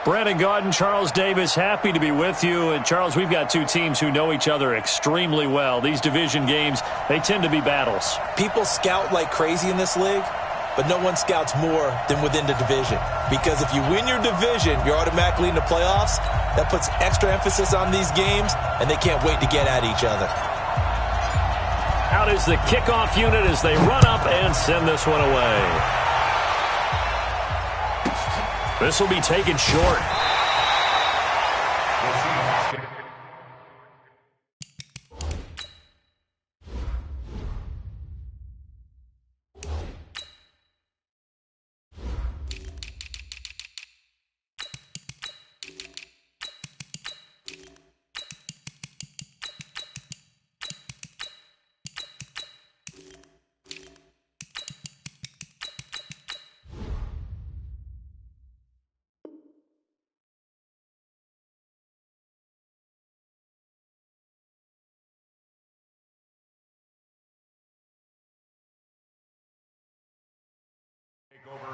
Brandon Gaudin, Charles Davis, happy to be with you. And, Charles, we've got two teams who know each other extremely well. These division games, they tend to be battles. People scout like crazy in this league, but no one scouts more than within the division. Because if you win your division, you're automatically in the playoffs. That puts extra emphasis on these games, and they can't wait to get at each other. Out is the kickoff unit as they run up and send this one away. This will be taken short.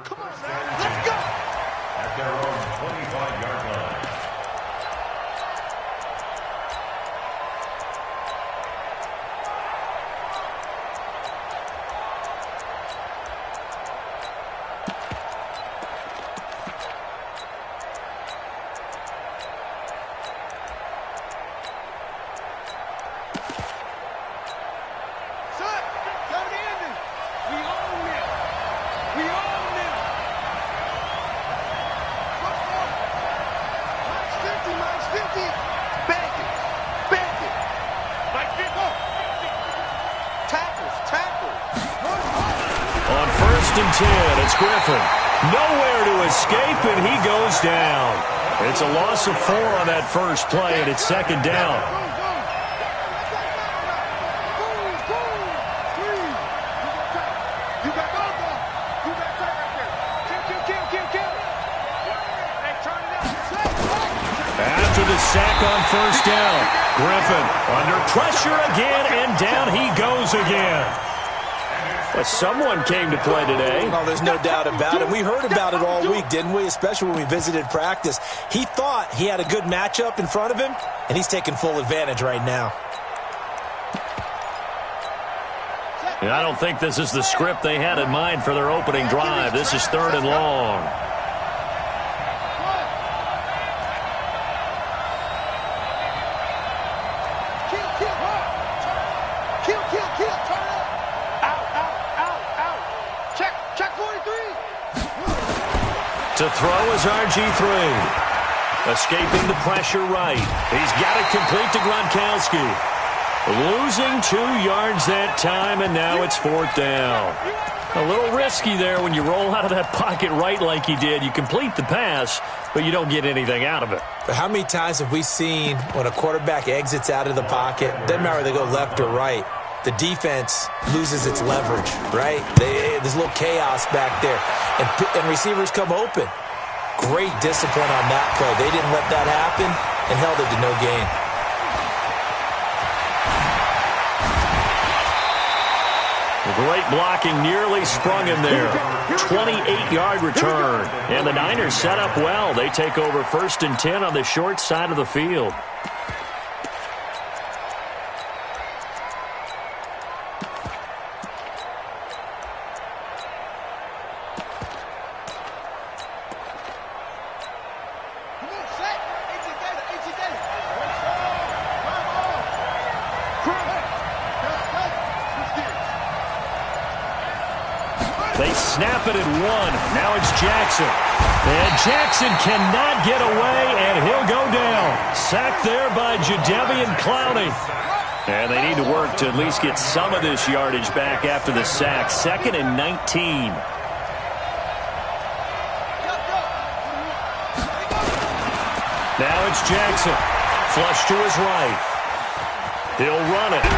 Come on, man. Let's go. At their own 25-yard line. And 10, it's Griffin. Nowhere to escape, and he goes down. It's a loss of 4 on that first play, and it's second down. After the sack on first down, Griffin under pressure again, and down he goes again. Well, someone came to play today. Oh, there's no doubt about it. We heard about it all week, didn't we? Especially when we visited practice. He thought he had a good matchup in front of him, and he's taking full advantage right now. And I don't think this is the script they had in mind for their opening drive. This is 3rd and long. To throw is RG3. Escaping the pressure right. He's got it complete to Gronkowski. Losing 2 yards that time, and now it's 4th down. A little risky there when you roll out of that pocket right like he did. You complete the pass, but you don't get anything out of it. But how many times have we seen when a quarterback exits out of the pocket, doesn't matter whether they go left or right, the defense loses its leverage, right? There's a little chaos back there, and receivers come open. Great discipline on that play. They didn't let that happen and held it to no gain. Great blocking, nearly sprung him there. 28-yard return, and the Niners set up well. They take over 1st and 10 on the short side of the field. They snap it at 1. Now it's Jackson. And Jackson cannot get away, and he'll go down. Sacked there by Jadeveon Clowney. And they need to work to at least get some of this yardage back after the sack. 2nd and 19. Now it's Jackson. Flush to his right. He'll run it.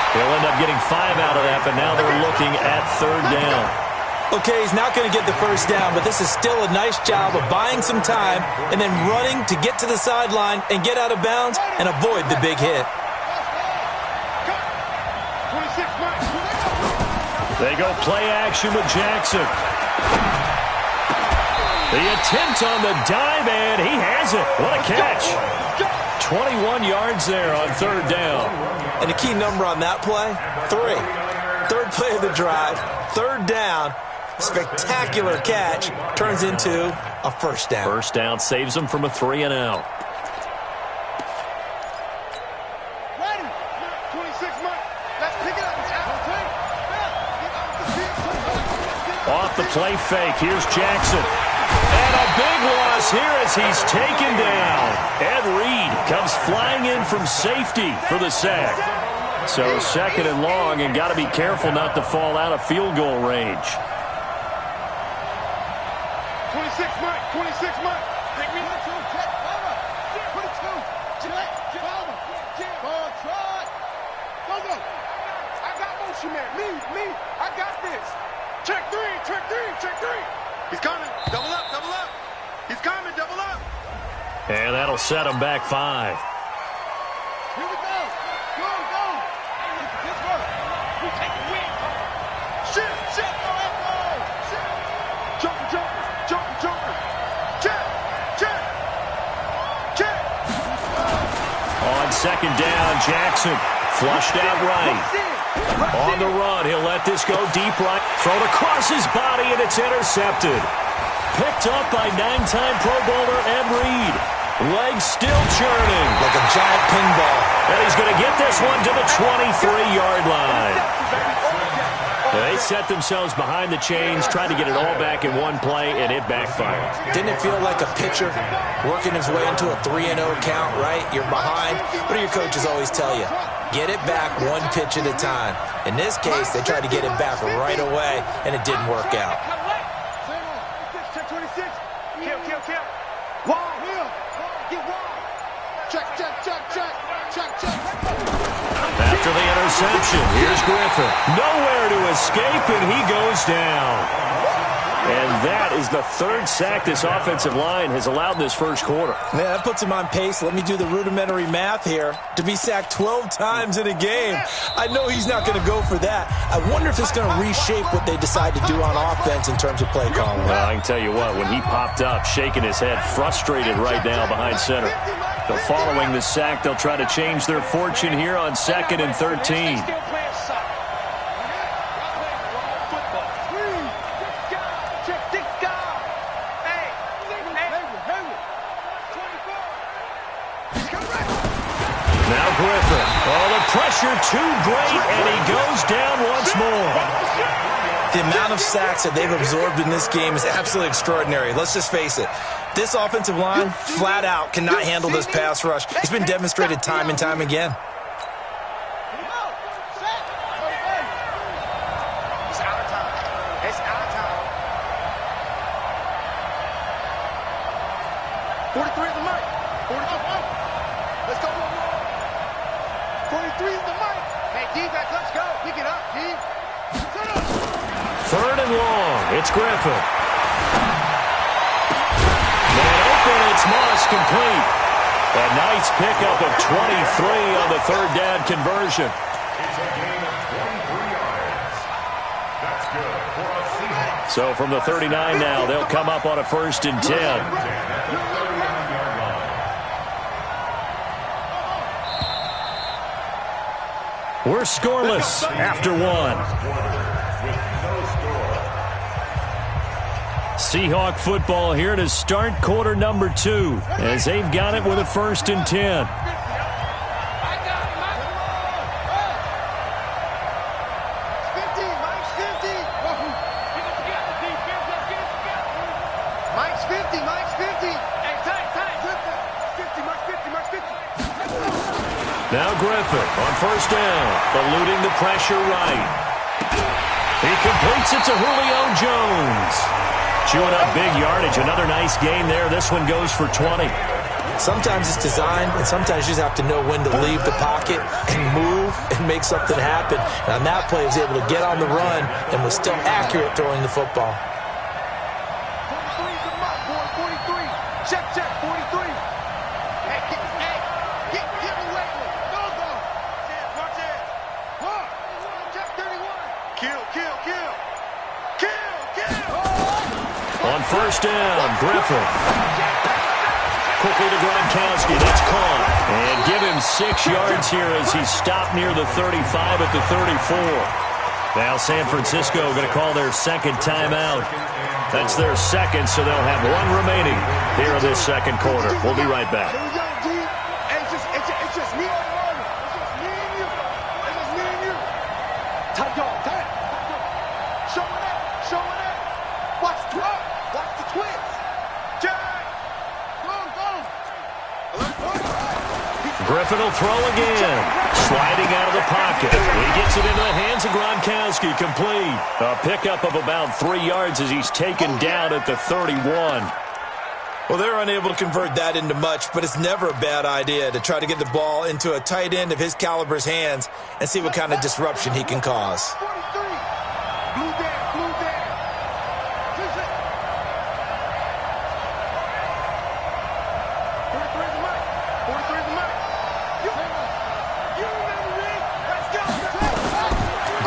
He'll end up getting 5 out of that, but now they're looking at 3rd down. Okay, he's not going to get the first down, but this is still a nice job of buying some time and then running to get to the sideline and get out of bounds and avoid the big hit. They go play action with Jackson. The attempt on the dive, and he has it. What a catch. 21 yards there on third down. And the key number on that play, 3. Third play of the drive, third down, spectacular catch, turns into a first down. First down saves him from a 3-and-out. Off the play fake, here's Jackson. And a big loss here as he's taken down. Ed Reed comes flying in from safety for the sack. So second and long, and got to be careful not to fall out of field goal range. 26 Mike, 26 Mike. Take me to 22. Go. I got motion man. Me. I got this. Check three. He's coming. Double up. He's coming. Double up. And that'll set him back 5. Here we go. Go. This one. We take the win. Shit. Jumper. Check. On second down, Jackson flushed out right. On the run, he'll let this go deep right. Thrown across his body, and it's intercepted. Picked up by 9-time Pro Bowler Ed Reed. Legs still churning. Like a giant pinball. And he's going to get this one to the 23-yard line. They set themselves behind the chains, tried to get it all back in one play, and it backfired. Didn't it feel like a pitcher working his way into a 3-0 count, right? You're behind. What do your coaches always tell you? Get it back one pitch at a time. In this case, they tried to get it back right away, and it didn't work out. Check 26. Kill. Wall. Get wall. Check. After the interception, here's Griffin. Nowhere to escape, and he goes down. And that is the third sack this offensive line has allowed in this first quarter. Yeah, that puts him on pace. Let me do the rudimentary math here. To be sacked 12 times in a game, I know he's not going to go for that. I wonder if it's going to reshape what they decide to do on offense in terms of play calling. Well, I can tell you what, when he popped up, shaking his head, frustrated right now behind center. So following the sack, they'll try to change their fortune here on 2nd and 13. Now Griffin. Oh, the pressure too great, and he goes down once more. The amount of sacks that they've absorbed in this game is absolutely extraordinary. Let's just face it. This offensive line, flat out, cannot handle this pass rush. It's been demonstrated time and time again. It's out of time. 43 is the mic. 45. Let's go. 43 is the mic. Hey, defense, let's go. Pick it up, D. Third and long. It's Griffin. Man open. It's Moss complete. A nice pickup of 23 on the third down conversion. It's a gain of 23 yards. That's good for a Seahawks. So from the 39 now, they'll come up on a 1st and 10. We're scoreless after one. Seahawk football here to start quarter number 2 as they've got it with a 1st and 10. Now Griffin on 1st down, eluding the pressure right. He completes it to Julio Jones. Chewing up big yardage. Another nice gain there. This one goes for 20. Sometimes it's designed, and sometimes you just have to know when to leave the pocket and move and make something happen. And on that play, he was able to get on the run and was still accurate throwing the football. 43 is the mark, boy. 43. Check, 43. Hey, get away with it. Go. Watch it. Check 31. Kill. On 1st First down, Griffin. Quickly to Gronkowski. That's caught. And give him 6 yards here as he's stopped near the 35 at the 34. Now San Francisco going to call their second timeout. That's their second, so they'll have 1 remaining here in this second quarter. We'll be right back. Here we go, G. It's just me and Marvin. It's just me and you. It's just me and you. Tight dog, tight. Showing up, showing up. Watch the twins. Watch the twins. Jack. Go. Griffin will throw again. Sliding out of the pocket. He gets it into the hands of Gronkowski. Complete. A pickup of about 3 yards as he's taken down at the 31. Well, they're unable to convert that into much, but it's never a bad idea to try to get the ball into a tight end of his caliber's hands and see what kind of disruption he can cause. 43. Blue down. 43 is the mic. 43 is the mic. You remember me. Let's go.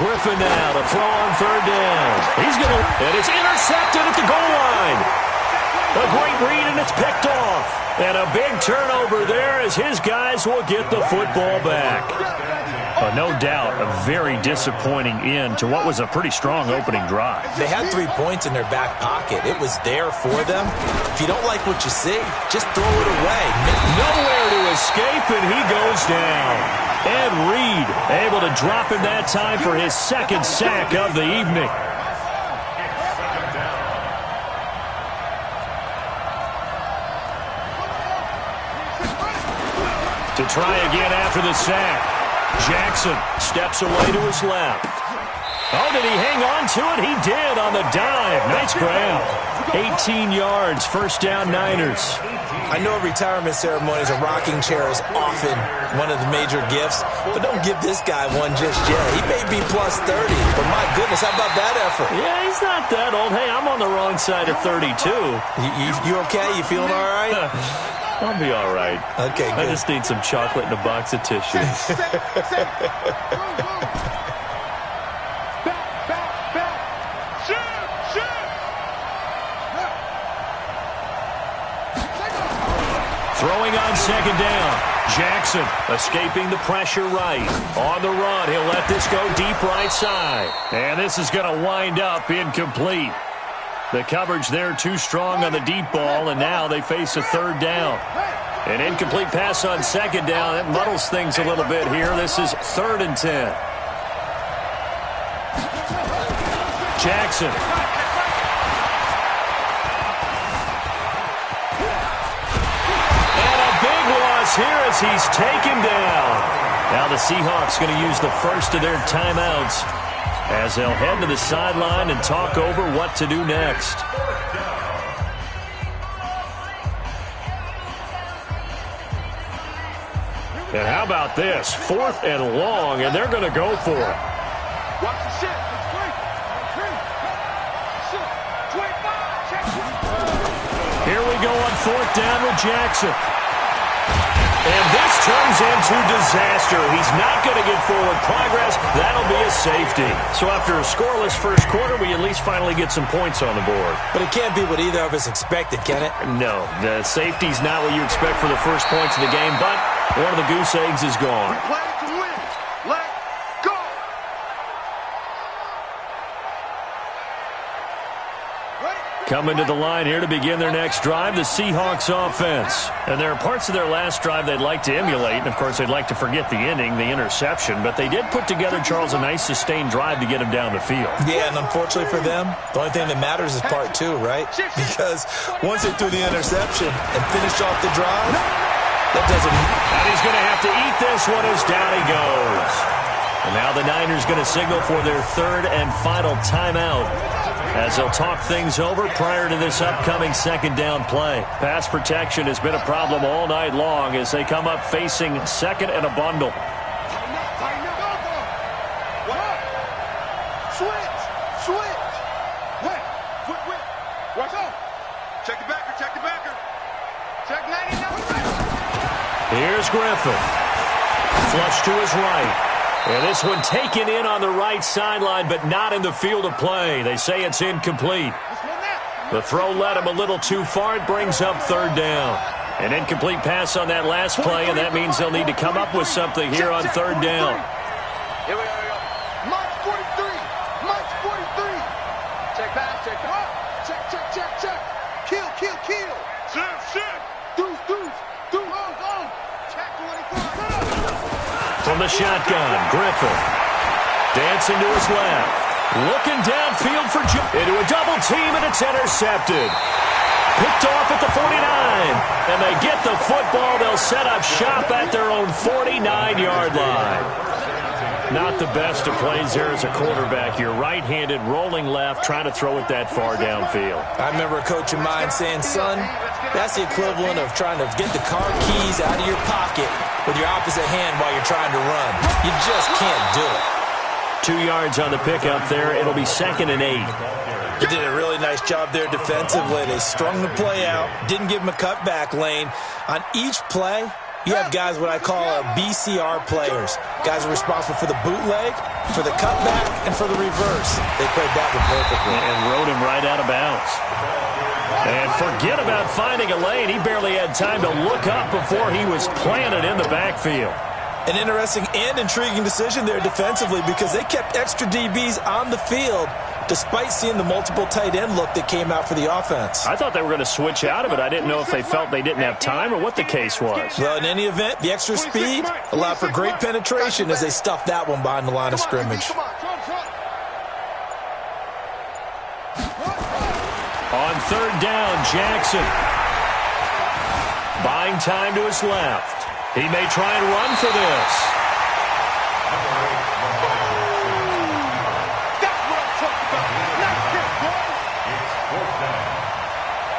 Griffin now to throw on third down. He's going to, and it's intercepted at the goal line. A great read, and it's picked off. And a big turnover there as his guys will get the football back. No doubt, a very disappointing end to what was a pretty strong opening drive. They had 3 points in their back pocket. It was there for them. If you don't like what you see, just throw it away. Nowhere to escape, and he goes down. And Reed able to drop him that time for his second sack of the evening. To try again after the sack. Jackson steps away to his left. Oh, did he hang on to it? He did on the dive. Nice grab. 18 yards, first down Niners. I know retirement ceremonies, a rocking chair is often one of the major gifts, but don't give this guy one just yet. He may be plus 30, but my goodness, how about that effort? Yeah, he's not that old. Hey, I'm on the wrong side of 32. You okay? You feeling all right? I'll be all right. Okay, good. I just need some chocolate and a box of tissue. Back. Shoot. Throwing on second down. Jackson escaping the pressure right. On the run, he'll let this go deep right side. And this is going to wind up incomplete. The coverage there too strong on the deep ball, and now they face a third down. An incomplete pass on second down. That muddles things a little bit here. This is 3rd and 10. Jackson. And a big loss here as he's taken down. Now the Seahawks going to use the first of their timeouts as they'll head to the sideline and talk over what to do next. And how about this? 4th and long, and they're going to go for it. Watch the shit. Here we go on 4th down with Jackson. And this turns into disaster. He's not going to get forward progress. That'll be a safety. So after a scoreless first quarter, we at least finally get some points on the board. But it can't be what either of us expected, can it? No, the safety's not what you expect for the first points of the game, but one of the goose eggs is gone. Play to win. Let go. Coming to the line here to begin their next drive, the Seahawks offense. And there are parts of their last drive they'd like to emulate. And, of course, they'd like to forget the ending, the interception. But they did put together, Charles, a nice sustained drive to get him down the field. Yeah, and unfortunately for them, the only thing that matters is part 2, right? Because once they threw the interception and finished off the drive, that doesn't... And he's going to have to eat this one as down he goes. And now the Niners going to signal for their 3rd and final timeout, as they'll talk things over prior to this upcoming second down play. Pass protection has been a problem all night long as they come up facing 2nd and a bundle. Tighten up. Switch. Wait. Watch out. Check the backer. Check 99. Here's Griffin. Flush to his right. And this one taken in on the right sideline, but not in the field of play. They say it's incomplete. The throw led him a little too far. It brings up third down. An incomplete pass on that last play, and that means they'll need to come up with something here on third down. Here we go. March 43. March 43. Check pass, check pass. Check, check, check, check. Kill, kill, kill. Shit, shit. Deuce, deuce. Deuce, go. Check 24. From the shotgun, Griffin. Dancing to his left. Looking downfield for into a double team, and it's intercepted. Picked off at the 49, and they get the football. They'll set up shop at their own 49-yard line. Not the best of plays there as a quarterback. You're right-handed, rolling left, trying to throw it that far downfield. I remember a coach of mine saying, son, that's the equivalent of trying to get the car keys out of your pocket with your opposite hand while you're trying to run. You just can't do it. 2 yards on the pickup there. It'll be 2nd and 8. They did a really nice job there defensively. They strung the play out, didn't give him a cutback lane. On each play, you have guys what I call BCR players. Guys are responsible for the bootleg, for the cutback, and for the reverse. They played that one perfectly. And rode him right out of bounds. And forget about finding a lane. He barely had time to look up before he was planted in the backfield. An interesting and intriguing decision there defensively because they kept extra DBs on the field despite seeing the multiple tight end look that came out for the offense. I thought they were going to switch out of it. I didn't know if they felt they didn't have time or what the case was. Well, in any event, the extra speed allowed for great penetration as they stuffed that one behind the line of scrimmage. On third down, Jackson. Buying time to his left. He may try and run for this.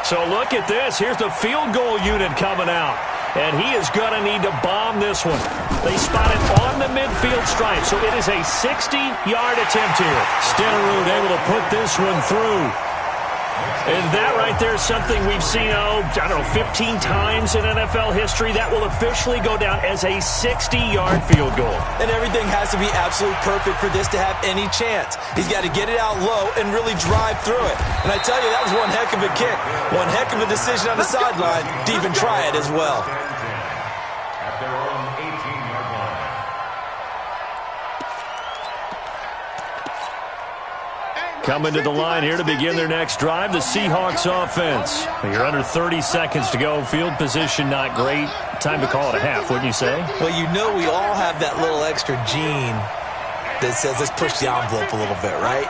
So look at this. Here's the field goal unit coming out. And he is going to need to bomb this one. They spot it on the midfield stripe. So it is a 60-yard attempt here. Stenerud able to put this one through. And that right there is something we've seen, 15 times in NFL history. That will officially go down as a 60-yard field goal. And everything has to be absolutely perfect for this to have any chance. He's got to get it out low and really drive through it. And I tell you, that was one heck of a kick. One heck of a decision on the sideline to even try it as well. Coming to the line here to begin their next drive, the Seahawks offense. You're under 30 seconds to go. Field position not great. Time to call it a half, wouldn't you say? Well, you know we all have that little extra gene that says let's push the envelope a little bit, right?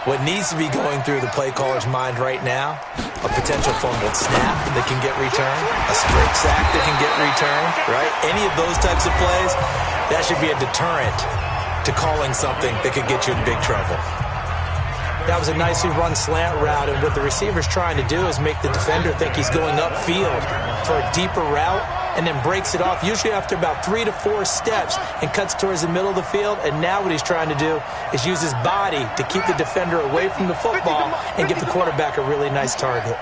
What needs to be going through the play caller's mind right now, a potential fumbled snap that can get returned, a straight sack that can get returned, right? Any of those types of plays, that should be a deterrent to calling something that could get you in big trouble. That was a nicely run slant route, and what the receiver's trying to do is make the defender think he's going upfield for a deeper route and then breaks it off, usually after about 3 to 4 steps, and cuts towards the middle of the field. And now what he's trying to do is use his body to keep the defender away from the football and give the quarterback a really nice target.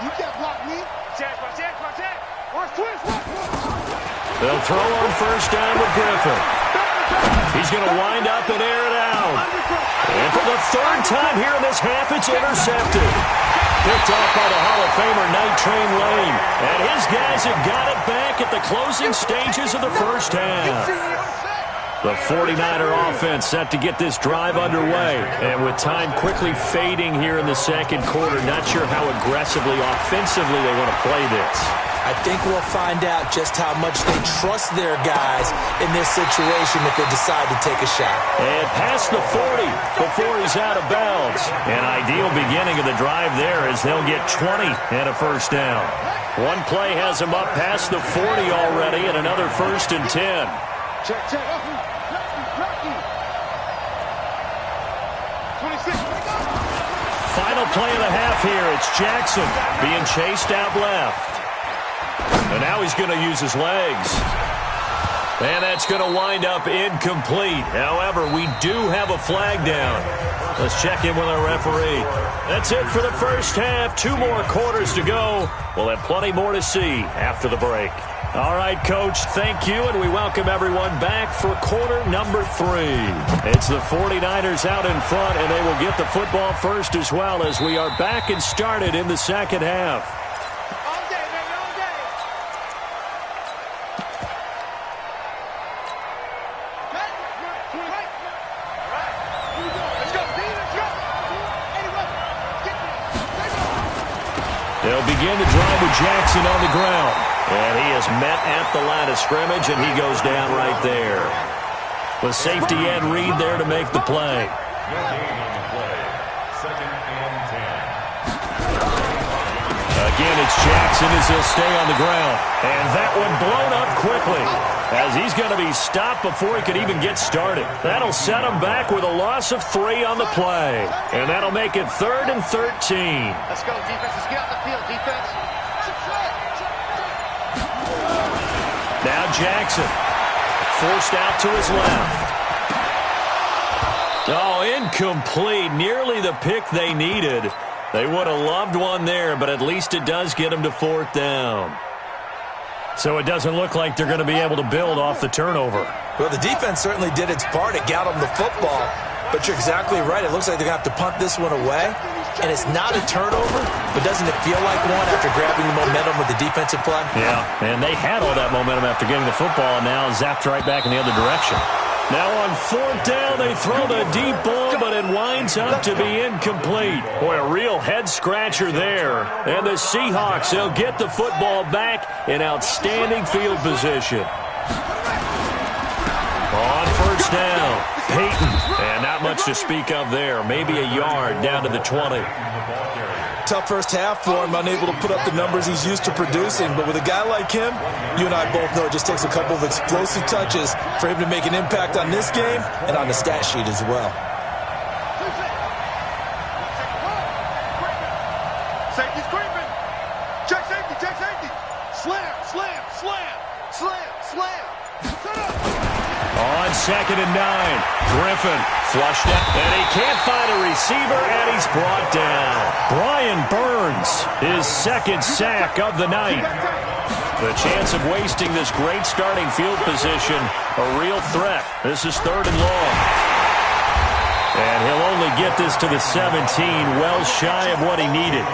You can't block me. Check. They'll throw on first down with Griffin. He's going to wind up and air it out. And for the third time here in this half, it's intercepted. Picked off by the Hall of Famer Night Train Lane. And his guys have got it back at the closing stages of the first half. The 49er offense set to get this drive underway. And with time quickly fading here in the second quarter, not sure how aggressively, offensively they want to play this. I think we'll find out just how much they trust their guys in this situation if they decide to take a shot. And past the 40 before he's out of bounds. An ideal beginning of the drive there as they'll get 20 and a first down. One play has them up past the 40 already and another 1st and 10. Check. 26. Final play of the half here. It's Jackson being chased out left. And now he's going to use his legs. And that's going to wind up incomplete. However, we do have a flag down. Let's check in with our referee. That's it for the first half. 2 more quarters to go. We'll have plenty more to see after the break. All right, Coach, thank you, and we welcome everyone back for quarter number 3. It's the 49ers out in front, and they will get the football first as well as we are back and started in the second half. All day, baby, all day. Right. All right. Here we go. Let's go, D. Let's go. 81. Get there. They'll begin the drive with Jackson on the ground. And he is met at the line of scrimmage, and he goes down right there. With safety Ed Reed there to make the play. Again, it's Jackson as he'll stay on the ground. And that one blown up quickly as he's going to be stopped before he could even get started. That'll set him back with a loss of 3 on the play. And that'll make it 3rd and 13. Let's go, defense. Let's get out the field, defense. Now Jackson, forced out to his left. Oh, incomplete. Nearly the pick they needed. They would have loved one there, but at least it does get them to 4th down. So it doesn't look like they're going to be able to build off the turnover. Well, the defense certainly did its part. It got them the football. But you're exactly right. It looks like they're going to have to punt this one away. And it's not a turnover, but doesn't it feel like one after grabbing the momentum with the defensive play? Yeah, and they had all that momentum after getting the football, and now zapped right back in the other direction. Now on 4th down, they throw the deep ball, but it winds up to be incomplete. Boy, a real head-scratcher there. And the Seahawks, they'll get the football back in outstanding field position. On 1st down, Peyton. And not much to speak of there. Maybe a yard down to the 20. Tough first half for him, unable to put up the numbers he's used to producing. But with a guy like him, you and I both know it just takes a couple of explosive touches for him to make an impact on this game and on the stat sheet as well. Safety's creeping. Check safety, check safety. Slam, slam, slam, slam, slam. Set up. On 2nd and 9, Griffin flushed out, and he can't find a receiver, and he's brought down. Brian Burns, his 2nd sack of the night. The chance of wasting this great starting field position, a real threat. This is 3rd and long. And he'll only get this to the 17, well shy of what he needed.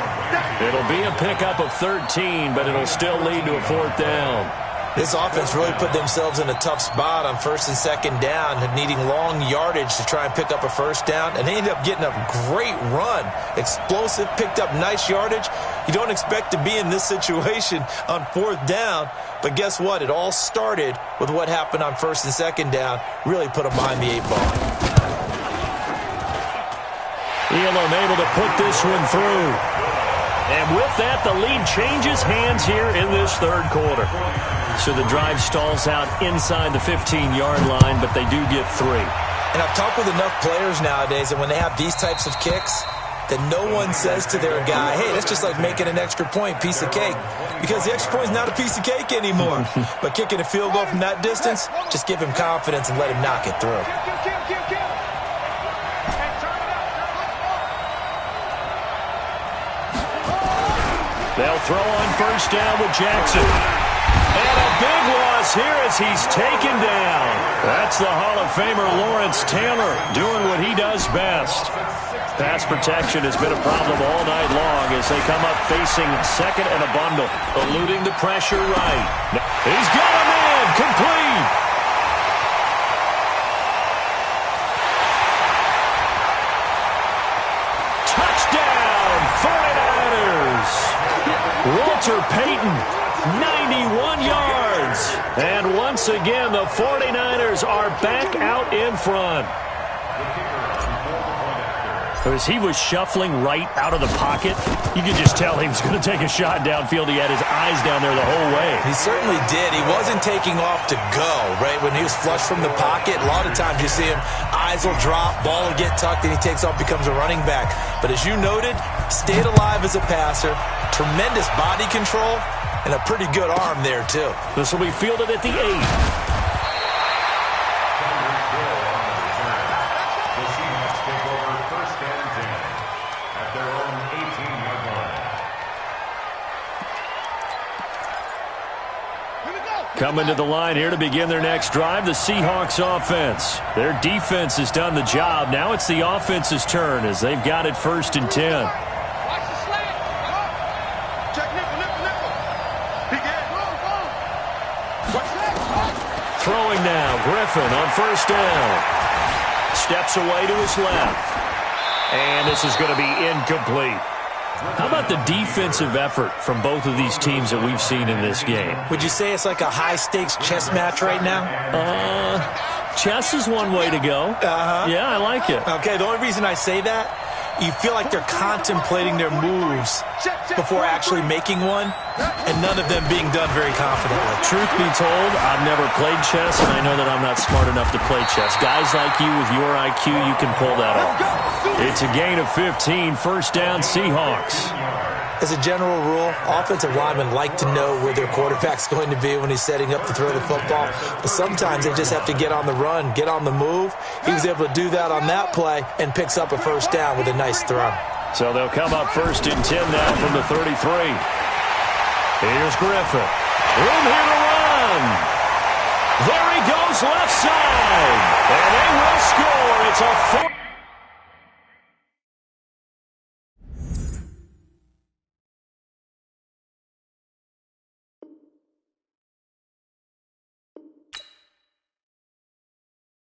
It'll be a pickup of 13, but it'll still lead to a 4th down. This offense really put themselves in a tough spot on 1st and 2nd down, needing long yardage to try and pick up a 1st down, and they ended up getting a great run. Explosive, picked up nice yardage. You don't expect to be in this situation on 4th down, but guess what? It all started with what happened on 1st and 2nd down. Really put them behind the 8 ball. Elam able to put this one through. And with that, the lead changes hands here in this 3rd quarter. So the drive stalls out inside the 15-yard line, but they do get 3. And I've talked with enough players nowadays, and when they have these types of kicks, that no one says to their guy, hey, that's just like making an extra point, piece of cake. Because the extra point is not a piece of cake anymore. But kicking a field goal from that distance, just give him confidence and let him knock it through. They'll throw on 1st down with Jackson. And a big loss here as he's taken down. That's the Hall of Famer Lawrence Taylor doing what he does best. Pass protection has been a problem all night long as they come up facing 2nd and a bundle, eluding the pressure right. He's got a man, complete. Touchdown, 49ers. Walter Payton, 91 yards. And once again, the 49ers are back out in front. As he was shuffling right out of the pocket, you could just tell he was going to take a shot downfield. He had his eyes down there the whole way. He certainly did. He wasn't taking off to go, right? When he was flush from the pocket, a lot of times you see him, eyes will drop, ball will get tucked, and he takes off, becomes a running back. But as you noted, stayed alive as a passer, tremendous body control, and a pretty good arm there, too. This will be fielded at the 8. Coming to the line here to begin their next drive, the Seahawks offense. Their defense has done the job. Now it's the offense's turn as they've got it 1st and 10. Watch the slant. Check nickel. Begin. Watch that. Throwing now, Griffin on 1st down. Steps away to his left. And this is going to be incomplete. How about the defensive effort from both of these teams that we've seen in this game? Would you say it's like a high-stakes chess match right now? Chess is one way to go. Yeah, I like it. Okay, the only reason I say that, you feel like they're contemplating their moves before actually making one, and none of them being done very confidently. Truth be told, I've never played chess, and I know that I'm not smart enough to play chess. Guys like you with your IQ, you can pull that off. It's a gain of 15, 1st down Seahawks. As a general rule, offensive linemen like to know where their quarterback's going to be when he's setting up to throw the football. But sometimes they just have to get on the run, get on the move. He was able to do that on that play and picks up a 1st down with a nice throw. So they'll come up 1st and 10 now from the 33. Here's Griffin. Room here to run. There he goes left side. And they will score. It's a 4.